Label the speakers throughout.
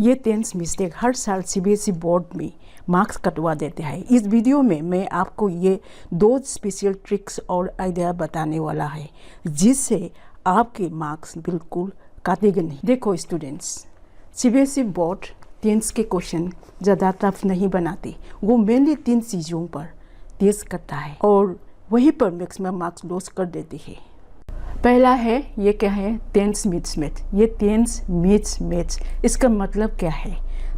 Speaker 1: ये tense mistake हर साल CBSE board में मार्क्स कटवा देते हैं। इस वीडियो में मैं आपको ये 2 स्पेशल ट्रिक्स और आइडिया बताने वाला है जिससे आपके मार्क्स बिल्कुल काटेंगे नहीं। देखो स्टूडेंट्स, सीबीएसई बोर्ड टेंस के क्वेश्चन ज़्यादा टफ नहीं बनाते। वो मेनली 3 चीज़ों पर टेस्ट करता है और वहीं पर मैक्सिमम मार्क्स लॉस कर देती है। पहला है, ये क्या है, टेंस मिसमैच। ये टेंस मिसमैच इसका मतलब क्या है?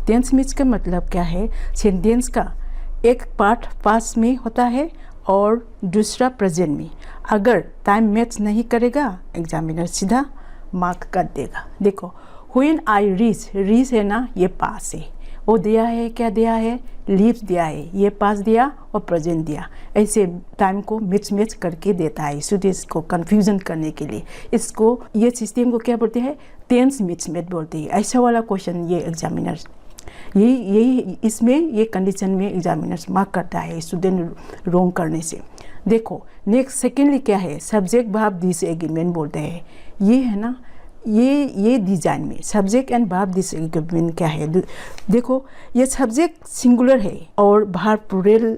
Speaker 1: टेंस मिस का मतलब क्या है? सेंटेंस का एक पार्ट पास्ट में होता है और दूसरा प्रेजेंट में। अगर टाइम मैच नहीं करेगा एग्जामिनर सीधा मार्क कर देगा। देखो, व्हेन आई रीच है ना, ये पास है, वो दिया है, क्या दिया है, लीव्स दिया है, ये पास दिया और प्रेजेंट दिया। ऐसे टाइम को मिसमैच करके देता है स्टूडेंट्स को कंफ्यूजन करने के लिए। इसको, ये सिस्टम को क्या बोलते हैं? टेंस मिसमैच बोलते हैं। ऐसा वाला क्वेश्चन ये एग्जामिनर यही इसमें ये कंडीशन में एग्जामिनर्स मार्क करता है स्टूडेंट रॉन्ग करने से। देखो नेक्स्ट, सेकेंडली क्या है, सब्जेक्ट वर्ब डिसएग्रीमेंट बोलते हैं। ये है ना, ये डिजाइन में सब्जेक्ट एंड वर्ब डिसएग्रीमेंट क्या है? देखो, ये सब्जेक्ट सिंगुलर है और वर्ब प्लूरल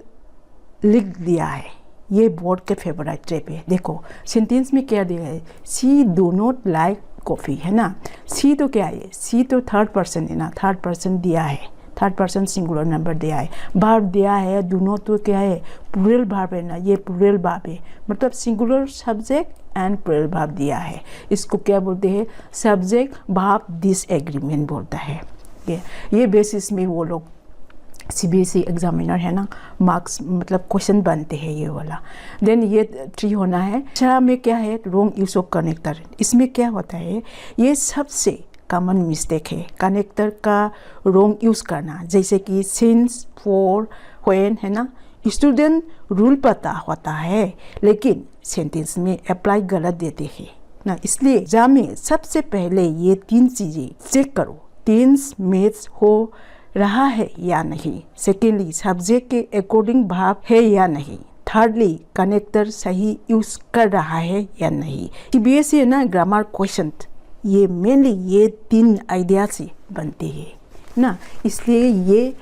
Speaker 1: लिख दिया है। ये बोर्ड के फेवरेट ट्रिप है। देखो सेंटेंस में क्या दिया है, सी डू नॉट लाइक कॉफ़ी, है ना। सी तो क्या है, सी तो थर्ड पर्सन है ना, थर्ड पर्सन दिया है, थर्ड पर्सन सिंगुलर नंबर दिया है। वर्ब दिया है, डू नॉट तो क्या है, प्लूरल वर्ब है ना, ये प्लूरल वर्ब है, मतलब singular subject and plural verb दिया है। इसको क्या बोलते हैं? सब्जेक्ट वर्ब डिसएग्रीमेंट बोलता है। ये बेसिस में वो लोग सीबीएसई एग्जामिनर है ना मार्क्स मतलब क्वेश्चन बनते हैं ये वाला। देन ये 3 होना है। अच्छा में क्या है, रॉन्ग यूज ऑफ कनेक्टर। इसमें क्या होता है, ये सबसे कॉमन मिस्टेक है कनेक्टर का रॉन्ग यूज़ करना, जैसे कि सिंस, फॉर, व्हेन, है ना। स्टूडेंट रूल पता होता है लेकिन सेंटेंस में अप्लाई गलत देते हैं ना। इसलिए एग्जाम में सबसे पहले ये 3 चीज़ें चेक करो, टेंस मैच हो रहा है या नहीं। सेकेंडली, सब्जेक्ट के अकॉर्डिंग वर्ब है या नहीं। थर्डली, कनेक्टर सही यूज कर रहा है या नहीं। सीबीएसई है ना ग्रामर क्वेश्चन ये मेनली ये 3 आइडिया से बनते हैं ना। इसलिए ये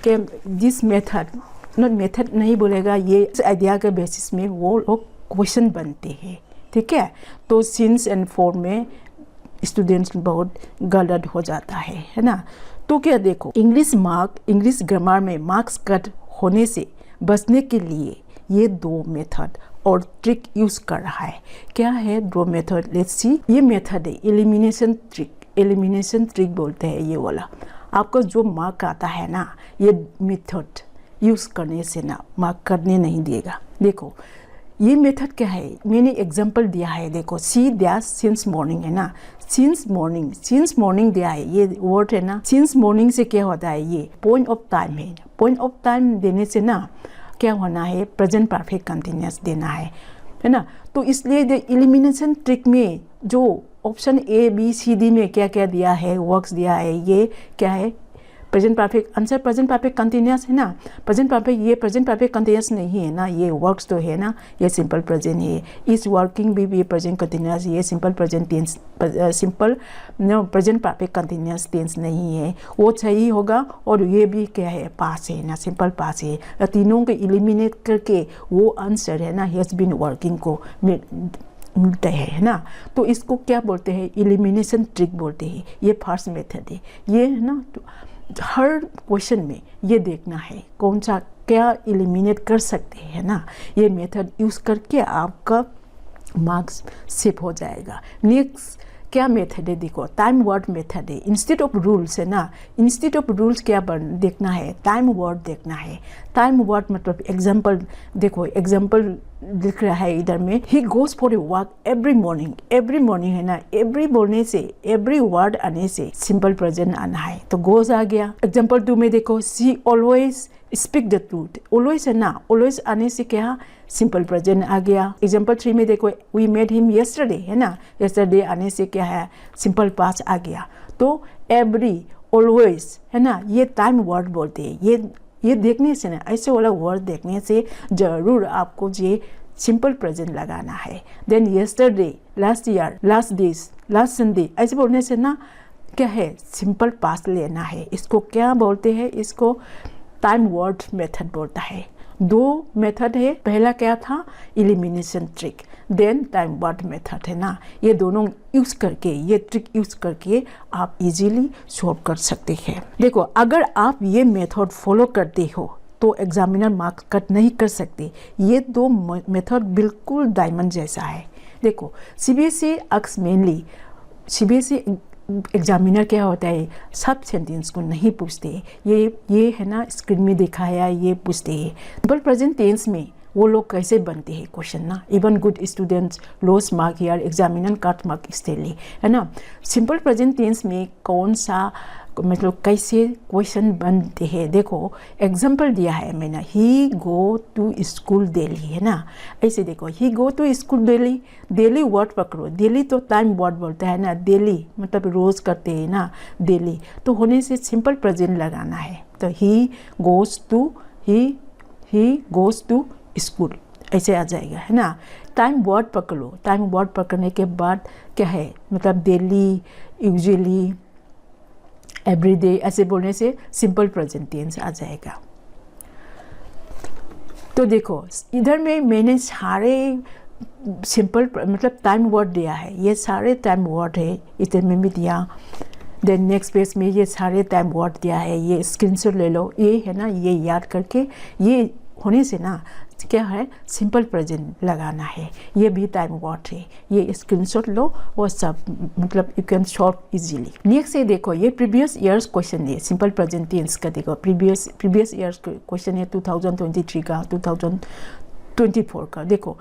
Speaker 1: के जिस मेथड नहीं बोलेगा, ये इस आइडिया के बेसिस में वो लोग क्वेश्चन बनते हैं, ठीक है। तो सिंस एंड फॉर में स्टूडेंट्स बहुत गलत हो जाता है ना। तो क्या देखो, इंग्लिश ग्रामर में मार्क्स कट होने से बचने के लिए ये 2 मेथड और ट्रिक यूज कर रहा है। क्या है 2 मेथड? Let's see. ये मेथड है एलिमिनेशन ट्रिक। एलिमिनेशन ट्रिक बोलते हैं ये वाला। आपको जो मार्क आता है ना, ये मेथड यूज करने से ना मार्क करने नहीं देगा। देखो ये मेथड क्या है, मैंने एग्जांपल दिया है। देखो, सी डैश सिंस मॉर्निंग, है ना। सिंस मॉर्निंग दिया है, ये वर्ड है ना। सिंस मॉर्निंग से क्या होता है, ये पॉइंट ऑफ टाइम है। पॉइंट ऑफ टाइम देने से ना क्या होना है, प्रेजेंट परफेक्ट कंटिन्यूअस देना है ना। तो इसलिए एलिमिनेशन ट्रिक में जो option A B C D में क्या क्या दिया है, वर्क्स दिया है, ये क्या है, present perfect. Answer present perfect continuous है ना। प्रेजेंट परफेक्ट, ये प्रेजेंट परफेक्ट कंटिन्यूअस नहीं है ना, ये वर्क्स तो है ना, ये सिंपल प्रेजेंट है। इस वर्किंग भी ये प्रेजेंट कंटिन्यूअस, ये simple present tense, simple no present perfect continuous tense नहीं है, वो सही होगा। और ये भी क्या है, पास है ना, सिंपल पास है। तीनों को एलिमिनेट करके वो आंसर है ना हैज़ बीन वर्किंग को मिलता है ना। तो इसको क्या बोलते हैं, एलिमिनेशन ट्रिक बोलते हैं। ये फर्स्ट मेथड है। ये है ना, तो हर क्वेश्चन में ये देखना है कौन सा क्या एलिमिनेट कर सकते हैं ना। ये मेथड यूज़ करके आपका मार्क्स सेव हो जाएगा। नेक्स्ट क्या मेथड है, देखो टाइम वर्ड मेथड है। इंस्टेड ऑफ रूल्स है ना, इंस्टेड ऑफ रूल्स क्या देखना है, टाइम वर्ड देखना है। टाइम वर्ड मतलब एग्जाम्पल, देखो एग्जाम्पल दिख रहा है इधर में, he goes for a walk every morning. Every morning है ना, एवरी बोलने से, एवरी वर्ड आने से सिंपल प्रेजेंट आना है, तो गोज आ गया। एग्जाम्पल 2 में देखो, see always speak the truth. Always है ना, ऑलवेज आने से क्या, सिंपल प्रेजेंट आ गया। एग्जाम्पल 3 में देखो, वी मेट हिम यस्टरडे, है ना, यस्टरडे आने से क्या है, सिंपल पास्ट आ गया। तो एवरी, ऑलवेज है ना, ये टाइम वर्ड बोलते हैं। ये देखने से ना, ऐसे वाला वर्ड देखने से जरूर आपको ये सिंपल प्रेजेंट लगाना है। Then yesterday, last year, last days, last Sunday, ऐसे बोलने से ना क्या है, सिंपल पास्ट लेना है। इसको क्या बोलते हैं, इसको टाइम वर्ड मेथड बोलता है। दो मेथड है, पहला क्या था, elimination trick, then time word method है ना। ये दोनों यूज़ करके, ये ट्रिक यूज़ करके आप इजीली सॉल्व कर सकते हैं। देखो, अगर आप ये मेथड फॉलो करते हो तो एग्जामिनर मार्क्स कट नहीं कर सकते। ये दो मेथड बिल्कुल डायमंड जैसा है। देखो, सीबीएसई अक्स मेनली, सीबीएसई एग्जामिनर क्या होता है, सब सेंटेंस को नहीं पूछते। ये है ना, स्क्रीन में दिखाया ये पूछते हैं। सिंपल प्रेजेंट टेंस में वो लोग कैसे बनते हैं क्वेश्चन ना, even good students loss mark here, examiner cut mark stately, है ना। सिंपल प्रेजेंट टेंस में कौन सा मतलब कैसे क्वेश्चन बनते हैं, देखो एग्जाम्पल दिया है मैंने, he go to school daily, है ना। ऐसे देखो, he go to school daily, daily word पकड़ो, डेली तो टाइम वर्ड बोलता है ना, डेली मतलब रोज करते हैं ना, डेली तो होने से सिंपल प्रेजेंट लगाना है। तो ही गोज टू स्कूल ऐसे आ जाएगा, है ना। टाइम वर्ड पकड़ लो, टाइम वर्ड पकड़ने के बाद क्या है, मतलब डेली, यूजुअली, एवरीडे ऐसे बोलने से सिंपल प्रेजेंट टेंस आ जाएगा। तो देखो, इधर में मैंने सारे सिंपल मतलब टाइम वर्ड दिया है, ये सारे टाइम वर्ड है, इधर में भी दिया। देन नेक्स्ट पेज में ये सारे टाइम वर्ड दिया है, ये स्क्रीनशॉट ले लो, ये है ना, ये याद करके, ये होने से ना क्या है, सिंपल प्रेजेंट लगाना है। ये भी टाइम वर्ड है, ये स्क्रीनशॉट लो, वो सब मतलब you can solve easily. Next है देखो, ये प्रीवियस ईयर्स क्वेश्चन है, सिंपल प्रेजेंट टेंस का। देखो प्रीवियस ईयर्स क्वेश्चन है 2023 का, 2024 का। देखो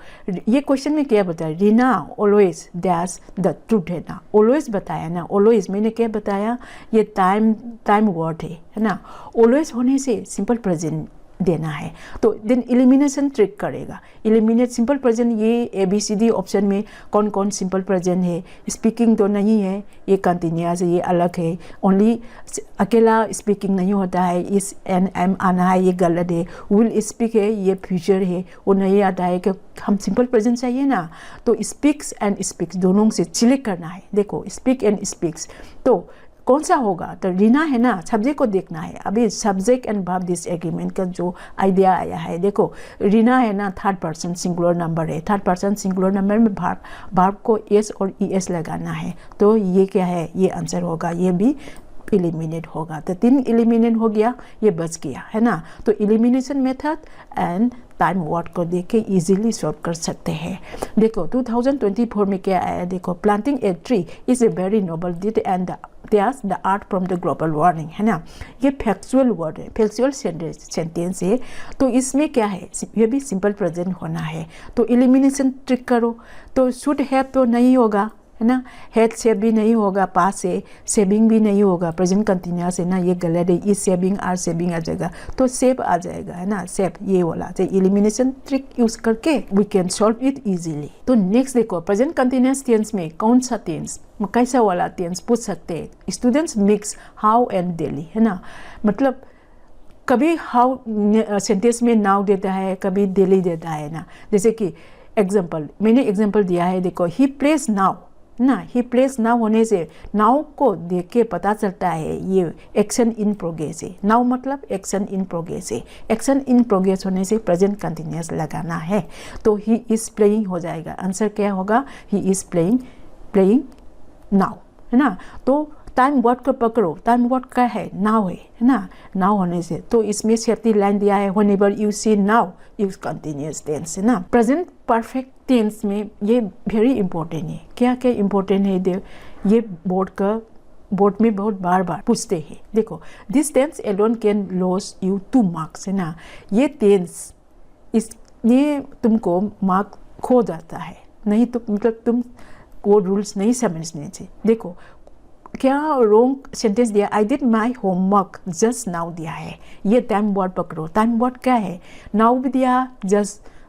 Speaker 1: ये क्वेश्चन में क्या बताया, Reena always dash the truth, है ना। ऑलवेज बताया ना, ऑलवेज मैंने क्या बताया, ये टाइम वर्ड है ना। ऑलवेज होने से सिंपल प्रेजेंट देना है। तो देन एलिमिनेशन ट्रिक करेगा, एलिमिनेट सिंपल प्रेजेंट, ये ABCD ऑप्शन में कौन कौन सिंपल प्रेजेंट है। स्पीकिंग तो नहीं है, ये कंटिन्यूअस है, ये अलग है। ओनली अकेला स्पीकिंग नहीं होता है, इस NM आना है, ये गलत है। विल स्पीक है, ये फ्यूचर है, वो नहीं आता है। कि हम सिंपल प्रेजेंट चाहिए ना, तो स्पीक्स एंड स्पीक्स दोनों से सिलेक्ट करना है। देखो स्पीक एंड स्पीक्स, तो कौन सा होगा, तो रीना है ना, सब्जेक्ट को देखना है। अभी सब्जेक्ट एंड वर्ब डिसएग्रीमेंट का जो आइडिया आया है, देखो रीना है ना, थर्ड पर्सन सिंगुलर नंबर है, थर्ड पर्सन सिंगुलर नंबर में वर्ब को एस और ES लगाना है। तो ये क्या है, ये आंसर होगा, ये भी एलिमिनेट होगा। तो 3 एलिमिनेट हो गया, ये बच गया, है ना। तो elimination method and time word को देख के इजीली सॉल्व कर सकते हैं। देखो 2024 में क्या आया, देखो planting a tree is a very noble deed and the art from the global warming, है ना। ये फैक्चुअल वर्ड है, फैक्चुअल सेंटेंस है। तो इसमें क्या है, ये भी सिंपल प्रेजेंट होना है। तो एलिमिनेशन ट्रिक करो, तो शुड हैव तो नहीं होगा, है ना। हेड सेव भी नहीं होगा, पास से सेविंग भी नहीं होगा, प्रेजेंट कंटिन्यूअस है ना, ये गलत है। इज सेविंग, आर सेविंग आ जाएगा, तो सेव आ जाएगा, है ना, सेव ये वाला। तो एलिमिनेशन ट्रिक यूज करके we can solve it easily. तो नेक्स्ट देखो, प्रेजेंट कंटिन्यूअस टेंस में कौन सा टेंस, कैसा वाला टेंस पूछ सकते हैं। Students mix how and daily, है ना। मतलब कभी हाउ सेंटेंस में नाउ देता है, कभी डेली देता है ना। जैसे कि एग्जाम्पल, मैंने एग्जाम्पल दिया है, देखो ही प्लेस नाउ ना, ही प्लेस नाउ होने से नाउ को देख के पता चलता है ये एक्शन इन प्रोग्रेस है। नाउ मतलब एक्शन इन प्रोग्रेस है, एक्शन इन प्रोग्रेस होने से प्रेजेंट कंटिन्यूअस लगाना है। तो ही इज प्लेइंग हो जाएगा, आंसर क्या होगा, ही इज प्लेइंग नाउ, है ना। तो टाइम वर्ड को पकड़ो, टाइम वर्ड का है नाउ है ना, नाउ होने से। तो इसमें सेफ्टी लाइन दिया है, whenever you see now use continuous tense, है ना। प्रेजेंट परफेक्ट टेंस में ये वेरी इंपॉर्टेंट है। क्या क्या इंपॉर्टेंट है, ये बोर्ड में बहुत बार पूछते हैं। देखो this tense alone can loss you 2 marks, है ना। ये टेंस इसलिए तुमको मार्क खो जाता है, नहीं तो मतलब तुम वो रूल्स नहीं समझने चाहिए। देखो क्या रॉन्ग सेंटेंस दिया, I did my homework just now दिया है। ये टाइम वर्ड पकड़ो, टाइम वर्ड क्या है, नाउ भी दिया,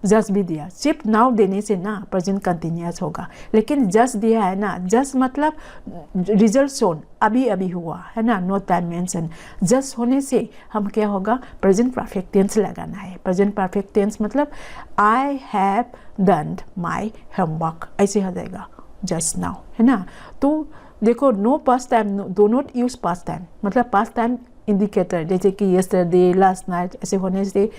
Speaker 1: जस्ट भी दिया। सिर्फ नाउ देने से ना प्रेजेंट कंटिन्यूअस होगा, लेकिन जस्ट दिया है ना, जस्ट मतलब रिजल्ट शोन, अभी अभी हुआ, है ना, नो टाइम मेंशन। जस्ट होने से हम क्या होगा, प्रेजेंट परफेक्ट टेंस लगाना है। प्रेजेंट परफेक्ट टेंस मतलब I have done my homework, ऐसे हो जाएगा। जस्ट नाउ, है ना। तो देखो no past time, do not use past time, मतलब पास्ट टाइम इंडिकेटर जैसे कि यस्टरडे, लास्ट नाइट ऐसे होने से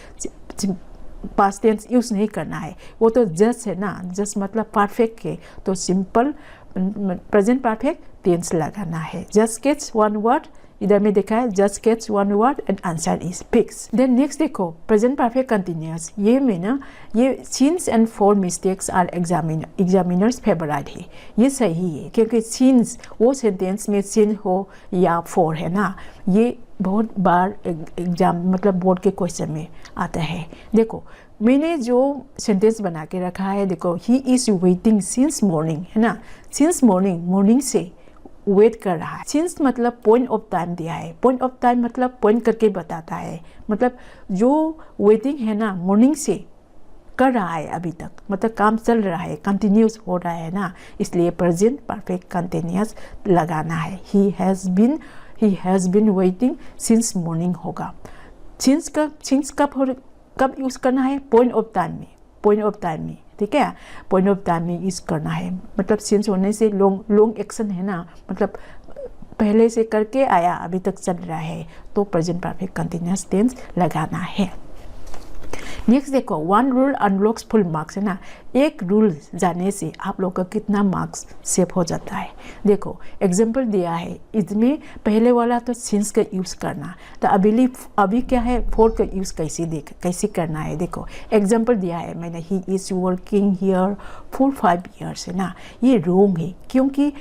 Speaker 1: पास्ट टेंस यूज़ नहीं करना है, वो तो जस्ट है ना, जस्ट मतलब परफेक्ट है, तो सिंपल प्रेजेंट परफेक्ट टेंस लगाना है। जस्ट गेट्स वन वर्ड, इधर में देखा है just gets one word and answer is fix. Then next देखो प्रेजेंट परफेक्ट कंटिन्यूअस, ये में ना ये since and for mistakes are examiners favourite है, ये सही है क्योंकि सिंस वो सेंटेंस में सिंस हो या फॉर है ना, ये बहुत बार एग्जाम मतलब बोर्ड के क्वेश्चन में आता है। देखो मैंने जो सेंटेंस बना के रखा है, देखो he is waiting since morning, है ना, सिंस मॉर्निंग, मॉर्निंग से वेट कर रहा है। सिंस मतलब पॉइंट ऑफ टाइम दिया है, पॉइंट ऑफ टाइम मतलब पॉइंट करके बताता है, मतलब जो वेटिंग है ना मॉर्निंग से कर रहा है अभी तक, मतलब काम चल रहा है, कंटिन्यूस हो रहा है ना, इसलिए प्रेजेंट परफेक्ट कंटिन्यूअस लगाना है। He has been waiting since morning होगा। सिंस कब यूज़ करना है, पॉइंट ऑफ टाइम में, पॉइंट ऑफ टाइम में, ठीक है, पॉइंट ऑफ टाइम में यूज़ करना है। मतलब सिंस होने से लॉन्ग एक्शन है ना, मतलब पहले से करके आया अभी तक चल रहा है, तो प्रेजेंट परफेक्ट कंटिन्यूअस टेंस लगाना है। नेक्स्ट देखो one rule unlocks full marks, है ना, एक रूल जाने से आप लोग का कितना मार्क्स सेव हो जाता है। देखो एग्जांपल दिया है, इसमें पहले वाला तो सिंस का यूज़ करना, तो अभी क्या है फॉर का यूज़ कैसे करना है। देखो एग्जांपल दिया है मैंने, he is working here for 5 years, है ना, ये रॉन्ग है क्योंकि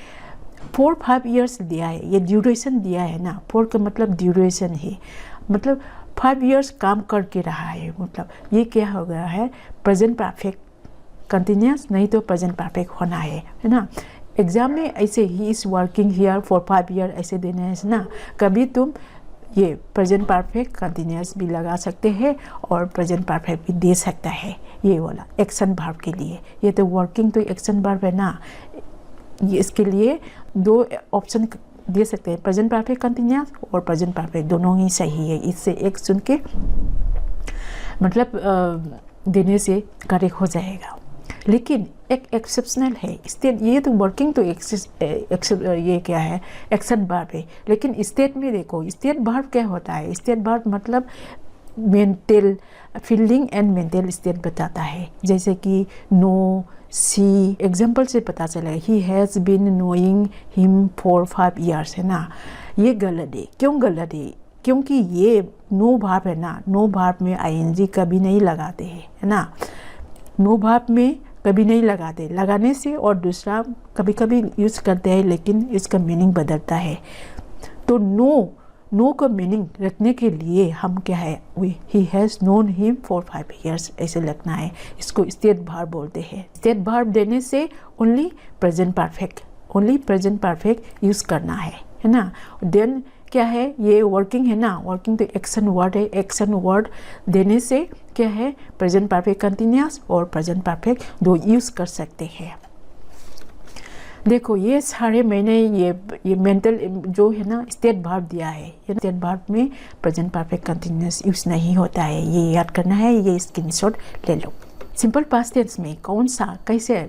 Speaker 1: 4-5 years दिया है, ये ड्यूरेशन दिया है ना, 4 का मतलब ड्यूरेशन है, मतलब 5 years काम करके रहा है, मतलब ये क्या हो गया है प्रेजेंट परफेक्ट कंटिन्यूअस, नहीं तो प्रेजेंट परफेक्ट होना है ना। एग्जाम में ऐसे he is working here for 5 years ऐसे देना है ना, कभी तुम ये प्रेजेंट परफेक्ट कंटिन्यूअस भी लगा सकते हैं और प्रेजेंट परफेक्ट भी दे सकता है, ये वाला एक्शन वर्ब के लिए। ये तो वर्किंग तो एक्शन वर्ब है ना, ये इसके लिए 2 ऑप्शन दे सकते हैं, प्रेजेंट परफेक्ट कंटिन्यूअस और प्रेजेंट परफेक्ट, दोनों ही सही है। इससे एक सुन के मतलब देने से करेक्ट हो जाएगा। लेकिन एक एक्सेप्शनल है, स्टेट, ये तो वर्किंग तो ये क्या है एक्शन वर्ब है, लेकिन स्टेट में देखो स्टेट वर्ब क्या होता है, स्टेट वर्ब मतलब mental feeling and mental state बताता है, जैसे कि नो, सी, एग्जाम्पल से पता चलेगा he has been knowing him for 5 years, है ना, ये गलत है। क्यों गलत है, क्योंकि ये नो वर्ब है ना, नो वर्ब में आईएनजी कभी नहीं लगाते हैं, है ना, नो वर्ब में कभी नहीं लगाते, लगाने से और दूसरा कभी कभी यूज़ करते हैं लेकिन इसका मीनिंग बदलता है। तो नो का मीनिंग रखने के लिए हम क्या है, he has known him for 5 years ऐसे लिखना है, इसको स्टेट वर्ब बोलते हैं। स्टेट वर्ब देने से ओनली प्रेजेंट परफेक्ट यूज़ करना है ना। देन क्या है, ये वर्किंग है ना, वर्किंग तो एक्शन वर्ड है, एक्शन वर्ड देने से क्या है प्रेजेंट परफेक्ट कंटिन्यूअस और प्रेजेंट परफेक्ट 2 यूज़ कर सकते हैं। देखो ये सारे मैंने ये मेंटल जो है ना स्टेट वर्ब दिया है, ये स्टेट वर्ब में प्रेजेंट परफेक्ट कंटिन्यूअस यूज़ नहीं होता है, ये याद करना है, ये स्क्रीनशॉट ले लो। सिंपल पास्ट टेंस में कौन सा कैसे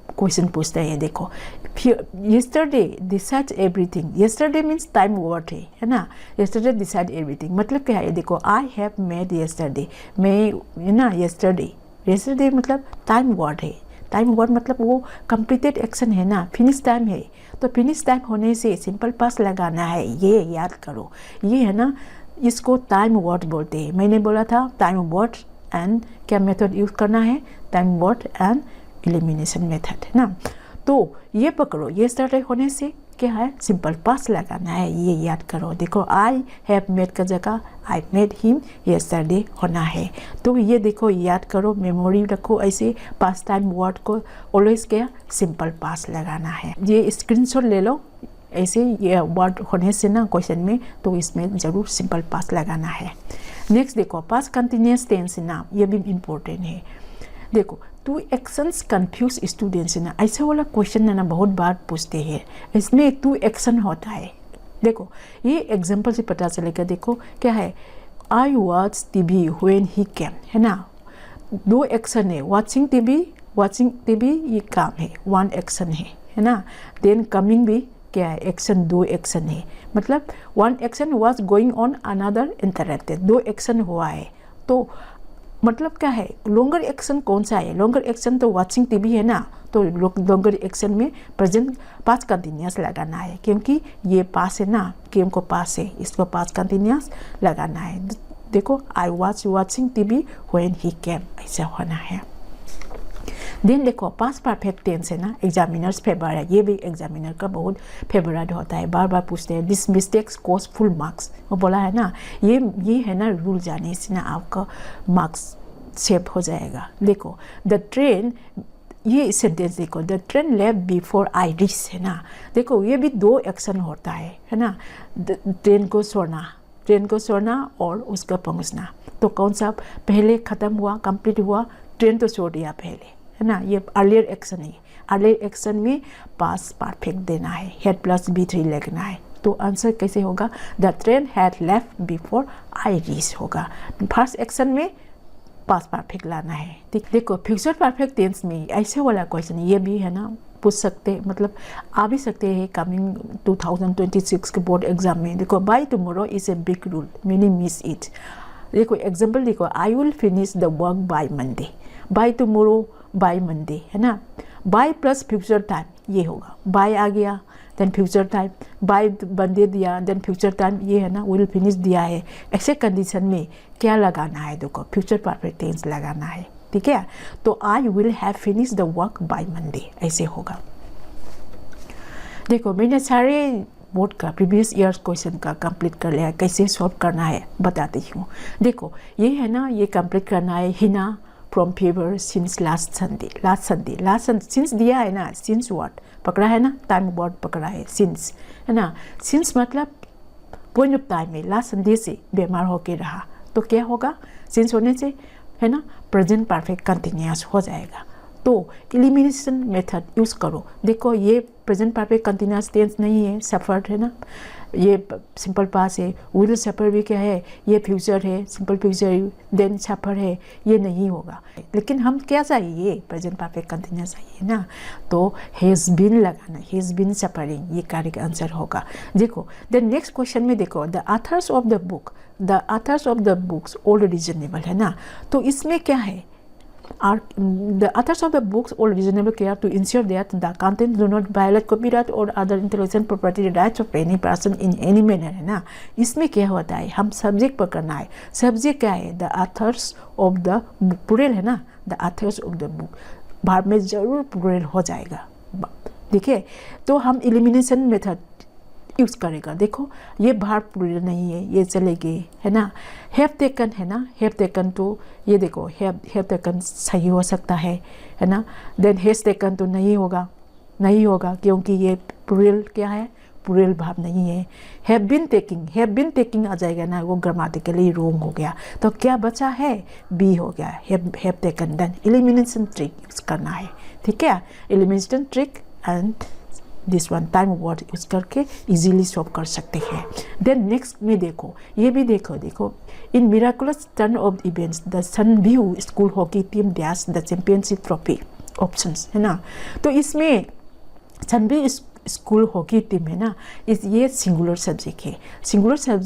Speaker 1: क्वेश्चन पूछता है, देखो yesterday decide everything, yesterday means time word है ना, yesterday decide everything मतलब क्या है, देखो आई हैव मेड yesterday, मैं है ना yesterday मतलब टाइम वर्ड है, टाइम वर्ड मतलब वो कंप्लीटेड एक्शन है ना, फिनिश टाइम है, तो फिनिश टाइम होने से सिंपल पास्ट लगाना है, ये याद करो। ये है ना, इसको टाइम वर्ड बोलते हैं, मैंने बोला था टाइम वर्ड एंड क्या मेथड यूज़ करना है, time word and elimination method, है ना। तो ये पकड़ो, ये स्टार्ट होने से क्या है सिंपल पास्ट लगाना है, ये याद करो। देखो आई हैव मेड का जगह आई मेड हिम यस्टरडे होना है, तो ये देखो याद करो, मेमोरी रखो, ऐसे पास्ट टाइम वर्ड को ऑलवेज क्या सिंपल पास्ट लगाना है। ये स्क्रीनशॉट ले लो, ऐसे ये वर्ड होने से ना क्वेश्चन में, तो इसमें ज़रूर सिंपल पास्ट लगाना है। नेक्स्ट देखो पास्ट कंटिन्यूअस टेंस ना, ये भी इम्पोर्टेंट है। देखो 2 एक्शंस कंफ्यूज स्टूडेंट्स ना, ऐसा वाला क्वेश्चन ना बहुत बार पूछते हैं, इसमें 2 एक्शन होता है। देखो ये एग्जांपल से पता चलेगा, देखो क्या है, I watch TV when he came, है ना, 2 एक्शन है, वॉचिंग टीवी वॉचिंग टीवी ये काम है, वन एक्शन है ना। देन कमिंग भी क्या है, एक्शन, दो एक्शन है, मतलब one action was going on, another interrupted, दो एक्शन हुआ है। तो मतलब क्या है, लॉन्गर एक्शन कौन सा है, लॉन्गर एक्शन तो वॉचिंग टीवी है ना, तो लॉन्गर एक्शन में प्रेजेंट पास्ट कंटिन्यूस लगाना है, क्योंकि ये पास है ना, गेम को पास है, इसको पास्ट कंटिन्यूस लगाना है। देखो, I watch watching TV when he came, ऐसा होना है। देन देखो, पास्ट परफेक्ट टेंस है ना, एग्जामिनर्स फेवरेट है, ये भी एग्जामिनर का बहुत फेवरेट होता है, बार बार पूछते हैं। This mistakes cost full marks, वो बोला है ना, ये है ना रूल, जाने से ना आपका मार्क्स सेव हो जाएगा। देखो, द ट्रेन, ये सेंटेंस देखो, the train left before I reach है ना। देखो, ये भी दो एक्शन होता है ना, ट्रेन को छोड़ना और उसका पहुंचना। तो कौन सा पहले ख़त्म हुआ, कंप्लीट हुआ, ट्रेन तो छोड़ दिया पहले, है ना, ये अर्लियर एक्शन है। अर्लियर एक्शन में पास परफेक्ट देना है, हैड प्लस B3 लगना है। तो आंसर कैसे होगा, the train had left before I reach होगा। फर्स्ट एक्शन में पास परफेक्ट लाना है। देखो, फ्यूचर परफेक्ट टेंस में ऐसे वाला क्वेश्चन ये भी है ना, पूछ सकते, मतलब आ भी सकते हैं कमिंग 2026 के बोर्ड एग्जाम में। देखो, by tomorrow is a big rule, many miss it. देखो एग्जाम्पल देखो, I will finish the work by Monday, by tomorrow, by Monday, है ना। बाय प्लस फ्यूचर टाइम ये होगा, बाय आ गया then future time, by Monday दिया then future time, ये है ना, विल फिनिश दिया है। ऐसे कंडीशन में क्या लगाना है, देखो फ्यूचर परफेक्ट टेंस लगाना है, ठीक है। तो I will have finish the work by Monday, ऐसे होगा। देखो, मैंने सारे बोर्ड का प्रीवियस ईयर्स क्वेश्चन का कंप्लीट कर लिया, कैसे सॉल्व करना है बताती हूँ। देखो, ये है ना, ये कंप्लीट करना है। Hina from favour since last Sunday since दिया है ना, सिंस वर्ड पकड़ा है ना, टाइम वर्ड पकड़ा है, सिंस, है ना। सिंस मतलब पॉइंट ऑफ टाइम में, लास्ट संडे से बीमार होके रहा, तो क्या होगा, सिंस होने से, है ना, प्रेजेंट परफेक्ट कंटिन्यूअस हो जाएगा। तो एलिमिनेशन मेथड यूज़ करो। देखो, ये प्रेजेंट परफेक्ट कंटिन्यूअस टेंस नहीं है, सफर्ड है ना, ये सिंपल पास है। विल सफर भी क्या है, ये फ्यूचर है, सिंपल फ्यूचर, देन सफर है, ये नहीं होगा। लेकिन हम क्या चाहिए, प्रेजेंट परफेक्ट कंटिन्यूअस चाहिए ना, तो हैज़ बीन लगाना, हैज़ बीन सफरिंग, ये करेक्ट आंसर होगा। देखो, देन नेक्स्ट क्वेश्चन में देखो, the author's of the books all reasonable है ना। तो इसमें क्या है, the authors of the books all reasonable care to ensure that the content do not violate copyright or other intellectual property rights of any person in any manner, है ना। इसमें क्या होता है, हम सब्जेक्ट पकड़ना है। सब्जेक्ट क्या है, the authors of the book, plural है ना, the authors of the book, भाग में जरूर प्लूरल हो जाएगा, ठीक है। तो हम एलिमिनेशन मेथड यूज़ करेगा। देखो, ये भार प्लूरल नहीं है, ये चलेगी, है ना। हैव टेकन है ना, हैव टेकन, तो ये देखो, हैव टेकन सही हो सकता है ना। देन हैज टेकन तो नहीं होगा क्योंकि ये प्लूरल क्या है, प्लूरल भाव नहीं है। हैव बीन टेकिंग आ जाएगा ना, वो ग्रामेटिकली रॉन्ग हो गया। तो क्या बचा है, बी हो गया, have taken. Then elimination trick use करना है, ठीक है। Elimination trick and this one time word use करके इजीली सॉल्व कर सकते हैं। देन नेक्स्ट में देखो, ये भी देखो, in miraculous turn of events the Sunview school hockey team dash the championship trophy, options है ना। तो इसमें सनव्यू स्कूल हॉकी टीम है ना, ये सिंगुलर सब्जेक्ट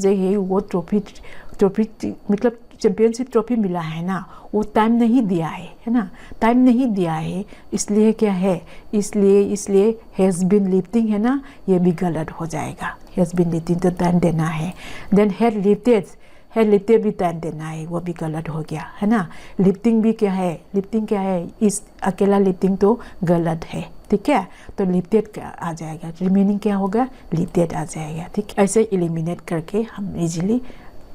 Speaker 1: है, वो ट्रॉफी मतलब चैंपियनशिप ट्रॉफी मिला है ना, वो टाइम नहीं दिया है ना, टाइम नहीं दिया है, इसलिए क्या है, इसलिए हैज़ बीन लिफ्टिंग है ना, ये भी गलत हो जाएगा। हैज़ बीन लिफ्टिंग तो टाइम देना है। देन हैड लिफ्टेड भी टाइम देना है, वो भी गलत हो गया, है ना। लिफ्टिंग भी क्या है, इस अकेला लिफ्टिंग तो गलत है, ठीक है। तो लिफ्टेड आ जाएगा, रिमेनिंग क्या होगा, लिफ्टेड आ जाएगा, ठीक है। ऐसे एलिमिनेट करके हम इजीली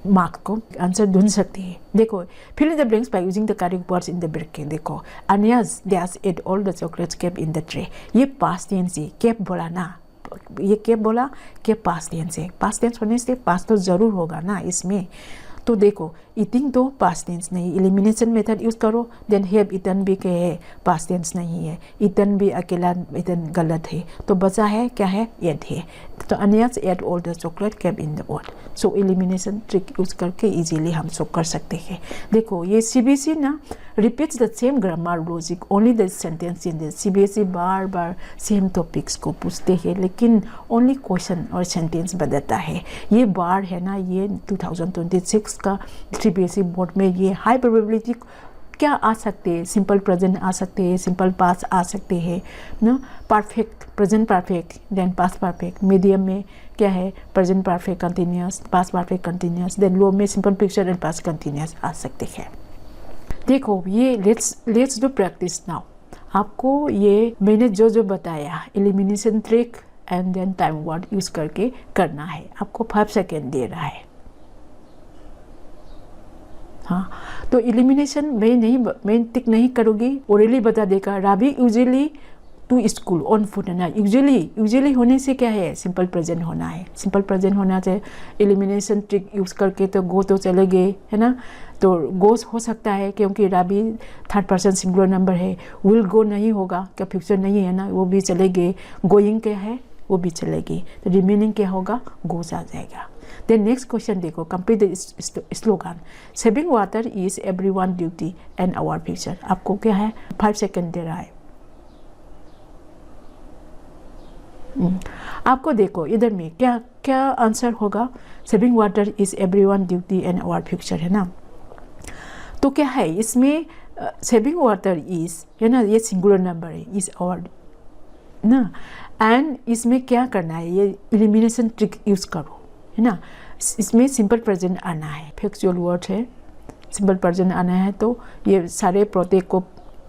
Speaker 1: मार्क को आंसर ढूंढ सकते हैं। देखो, fill in the blanks by using the correct words in the bracket. देखो, अनियाज dash at all the chocolates kept in the tray, ये पास्ट टेंस है, केप बोला ना, ये केप बोला, केप पास्ट टेंस है, पास्ट टेंस होने से पास्ट तो जरूर होगा ना इसमें। तो देखो ईटिंग तो पास्ट टेंस नहीं, एलिमिनेशन मेथड यूज़ करो, देन हैव ईटन भी क्या है, पास्ट टेंस नहीं है, ईटन भी अकेला ईटन गलत है, तो बचा है क्या है, एट है। तो अनियास ate all the chocolate kept in the wall. So elimination trick use करके इजीली हम सो कर सकते हैं। देखो ये CBSE ना repeats the same grammar logic only the sentence changes. CBSE बार बार सेम टॉपिक्स को पूछते हैं लेकिन ओनली क्वेश्चन और सेंटेंस बदलता है। ये बार है ना, ये 2026 का CBSE बोर्ड में ये हाई प्रोबेबिलिटी क्या आ सकते हैं, सिंपल प्रेजेंट आ सकते हैं, सिंपल पास्ट आ सकते हैं ना, perfect present perfect, then past perfect, medium में क्या है present perfect continuous, past perfect continuous, then low में simple future and past continuous आ सकते हैं। देखो ये लेट्स डू प्रैक्टिस नाउ। आपको ये मैंने जो बताया elimination trick and then time word use करके करना है। आपको 5 सेकेंड दे रहा है। हाँ, तो एलिमिनेशन मैं टिक नहीं करूँगी, ओरली बता देगा। Rabi usually to school on foot है ना, यूजुअली होने से क्या है, सिंपल प्रेजेंट होना है, सिंपल प्रेजेंट होना चाहिए। एलिमिनेशन ट्रिक यूज़ करके तो गो तो चले गए है ना, तो गोस हो सकता है क्योंकि राबी थर्ड पर्सन सिंगुलर नंबर है, विल गो नहीं होगा, क्या फ्यूचर नहीं है ना, वो भी चले गए। गोइंग क्या है, वो भी चलेगी, तो रिमेनिंग क्या होगा, गोस आ जाएगा। देन नेक्स्ट क्वेश्चन देखो, complete the slogan. Saving water is everyone duty and our future. आपको क्या है 5 सेकेंड दे रहा है। आपको देखो इधर में क्या क्या आंसर होगा, saving water is everyone duty and our future है ना। तो क्या है इसमें सेविंग वाटर इज है ना, ये सिंगुलर नंबर है, इज आवर ना, एंड इसमें क्या करना है, ये एलिमिनेशन ट्रिक यूज़ करो है ना। इसमें सिंपल प्रेजेंट आना है, फैक्चुअल वर्ड है, सिंपल प्रेजेंट आना है, तो ये सारे प्रोटेक्ट को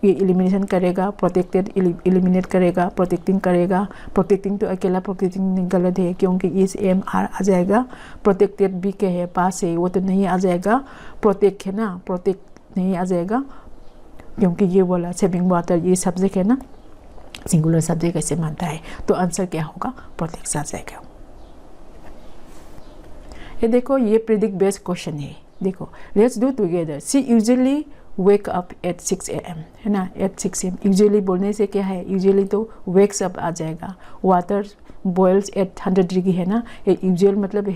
Speaker 1: ये एलिमिनेशन करेगा, प्रोटेक्टेड एलिमिनेट करेगा, प्रोटेक्टिंग करेगा। प्रोटेक्टिंग तो अकेला प्रोटेक्टिंग गलत है क्योंकि इस एम आर आ जाएगा। प्रोटेक्टेड भी क्या है, पास है, वो तो नहीं आ जाएगा। प्रोटेक्ट है ना, प्रोटेक्ट नहीं आ जाएगा क्योंकि ये बोला सेविंग वाटर ये सब्जेक्ट है ना, सिंगुलर सब्जेक्ट कैसे मानता है, तो आंसर क्या होगा, प्रोटेक्ट आ जाएगा। ये देखो ये प्रेडिक्ट बेस्ड क्वेश्चन है। देखो let's do together. See usually wake up at 6 AM है ना, एट 6 AM। यूजुअली बोलने से क्या है, यूजुअली तो वेक्स अप आ जाएगा। वाटर बॉयल्स एट 100 डिग्री है ना, ये यूजुअल मतलब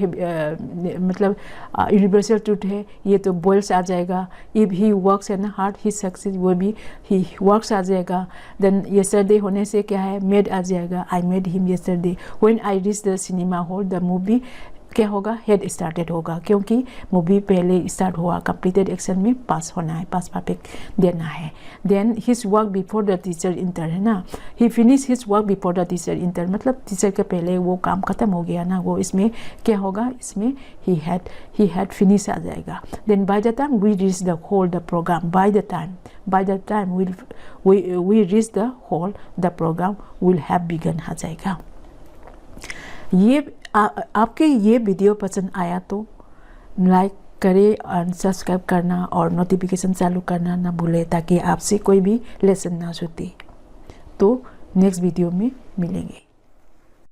Speaker 1: यूनिवर्सल ट्रूथ है, ये तो बॉयल्स आ जाएगा। इफ ही वर्क्स है ना हार्ड ही सक्सेस, वो भी ही वर्क्स आ जाएगा। देन येस्टरडे होने से क्या है, मेड आ जाएगा, I made him yesterday. When I reach the cinema hall the movie क्या होगा, हेड स्टार्टेड होगा क्योंकि मूवी पहले स्टार्ट हुआ। कंप्लीटेड एक्शन में पास होना है, पास परफेक्ट देना है। Then his work before the teacher enter है ना, he finish his work before the teacher enter, मतलब टीचर के पहले वो काम खत्म हो गया ना, वो इसमें क्या होगा, इसमें ही हैड फिनिश आ जाएगा। Then by the time we reach the hall the programme, by the time we reach the hall the programme will have begun आ जाएगा। ये आपके ये वीडियो पसंद आया तो लाइक करें और सब्सक्राइब करना और नोटिफिकेशन चालू करना ना भूलें ताकि आपसे कोई भी लेसन ना छूटे। तो नेक्स्ट वीडियो में मिलेंगे।